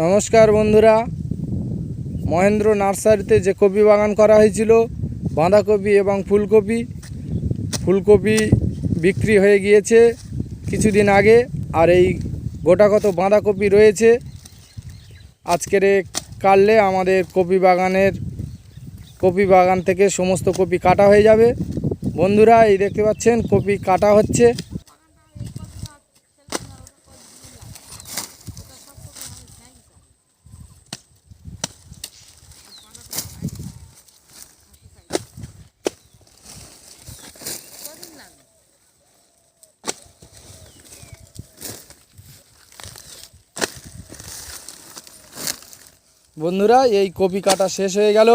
নমস্কার বন্ধুরা, মহেন্দ্র নার্সারিতে যে কপি বাগান করা হয়েছিল বাঁধাকপি এবং ফুলকপি বিক্রি হয়ে গিয়েছে কিছুদিন আগে। আর এই গোটাকত বাঁধাকপি রয়েছে। আজকের কাটলে আমাদের কপি বাগান থেকে সমস্ত কপি কাটা হয়ে যাবে। বন্ধুরা, এই দেখতে পাচ্ছেন কপি কাটা হচ্ছে। বন্ধুরা, এই কপি কাটা শেষ হয়ে গেল।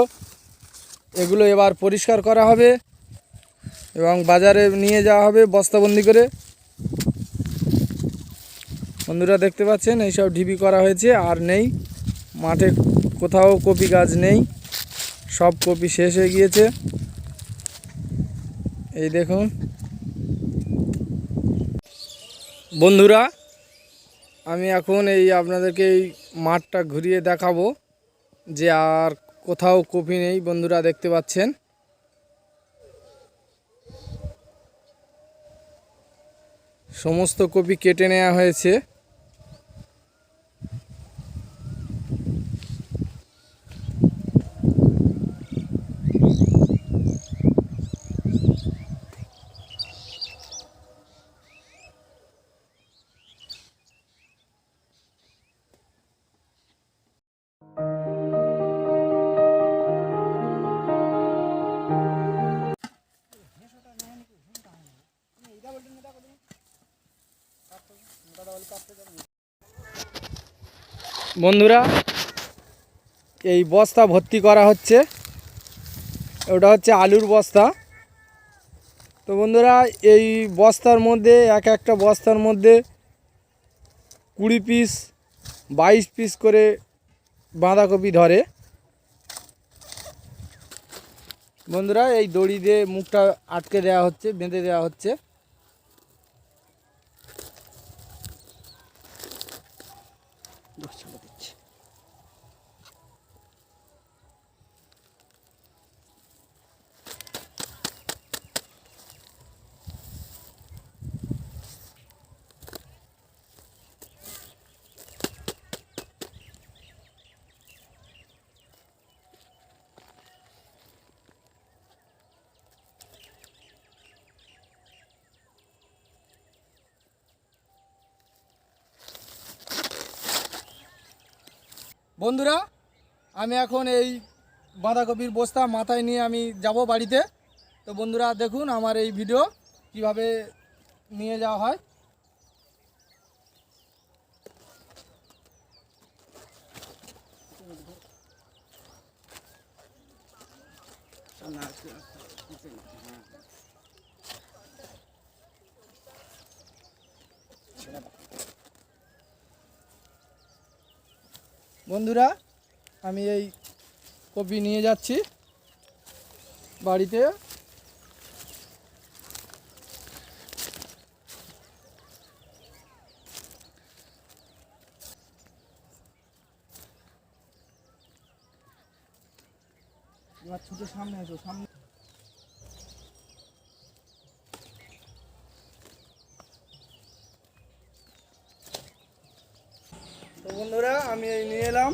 এগুলো এবার পরিষ্কার করা হবে এবং বাজারে নিয়ে যাওয়া হবে বস্তাবন্দি করে। বন্ধুরা দেখতে পাচ্ছেন এইসব ঢিবি করা হয়েছে, আর নেই মাঠে কোথাও কপি গাছ নেই, সব কপি শেষ হয়ে গিয়েছে। এই দেখুন বন্ধুরা, আমি এখন আপনাদেরকে এই মাঠটা ঘুরিয়ে দেখাবো যে আর কোথাও কপি নেই। বন্ধুরা দেখতে পাচ্ছেন সমস্ত কপি কেটে নেওয়া হয়েছে। বন্ধুরা, এই বস্তা ভর্তি করা হচ্ছে, ওটা হচ্ছে আলুর বস্তা। তো বন্ধুরা, এই বস্তার মধ্যে একটা বস্তার মধ্যে 20 পিস 22 পিস করে বাঁধাকপি ধরে। বন্ধুরা, এই দড়ি দিয়ে মুখটা আটকে দেওয়া হচ্ছে, বেঁধে দেওয়া হচ্ছে। বন্ধুরা, আমি এখন এই বাঁধাকপির বস্তা মাথায় নিয়ে আমি যাব বাড়িতে। তো বন্ধুরা দেখুন আমার এই ভিডিও কিভাবে নিয়ে যাওয়া হয়। বন্ধুরা, আমি এই কপি নিয়ে যাচ্ছি বাড়িতে। এবার ছুটে সামনে এসো, সামনে। তো বন্ধুরা, আমি এই নিয়ে এলাম,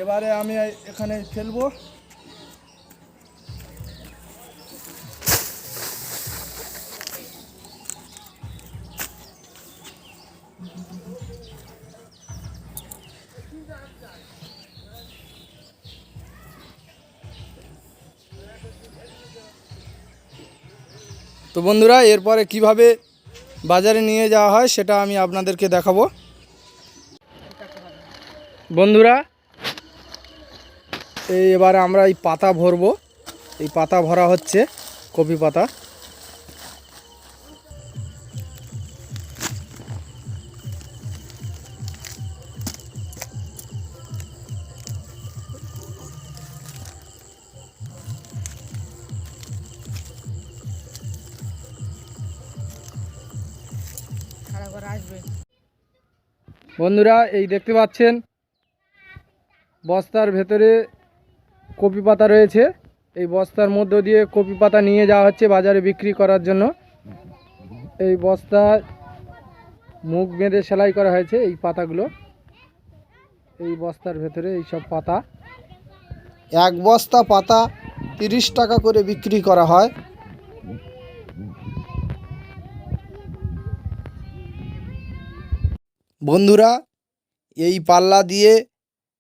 এবারে আমি এখানে ফেলবো। তো বন্ধুরা, এরপরে কিভাবে বাজারে নিয়ে যাওয়া হয় সেটা আমি আপনাদেরকে দেখাবো। বন্ধুরা, এবারে আমরা এই পাতা ভরবো। এই পাতা ভরা হচ্ছে, কপি পাতা। বন্ধুরা, এই দেখতে পাচ্ছেন বস্তার ভেতরে কপি পাতা রয়েছে। এই বস্তার মধ্য দিয়ে কপি পাতা নিয়ে যাওয়া হচ্ছে বাজারে বিক্রি করার জন্য। এই বস্তা মুখ বেঁধে সেলাই করা হয়েছে। এই পাতাগুলো এই বস্তার ভেতরে এই সব পাতা, এক বস্তা পাতা 30 টাকা করে বিক্রি করা হয়। বন্ধুরা, এই পাল্লা দিয়ে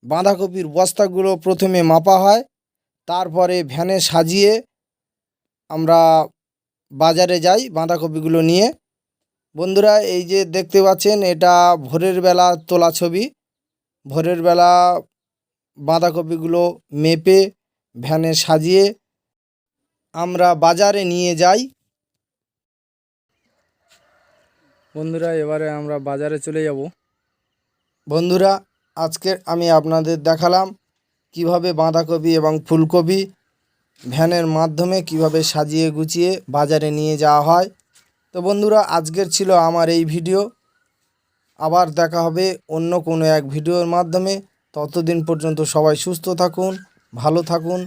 বাঁধাকপির বস্তাগুলো প্রথমে মাপা হয়, তারপরে ভ্যানে সাজিয়ে আমরা বাজারে যাই বাঁধাকপিগুলো নিয়ে। বন্ধুরা, এই যে দেখতে পাচ্ছেন, এটা ভোরের বেলা তোলা ছবি। ভোরের বেলা বাঁধাকপিগুলো মেপে ভ্যানে সাজিয়ে আমরা বাজারে নিয়ে যাই। বন্ধুরা, এবারে আমরা বাজারে চলে যাব। বন্ধুরা, আজকে আমি আপনাদের দেখালাম কিভাবে বাঁধাকপি এবং ফুলকপি ভ্যানের মাধ্যমে কিভাবে সাজিয়ে গুছিয়ে বাজারে নিয়ে যাওয়া হয়। তো বন্ধুরা, আজকের ছিল আমার এই ভিডিও। আবার দেখা হবে অন্য কোনো এক ভিডিওর মাধ্যমে। ততদিন পর্যন্ত সবাই সুস্থ থাকুন, ভালো থাকুন।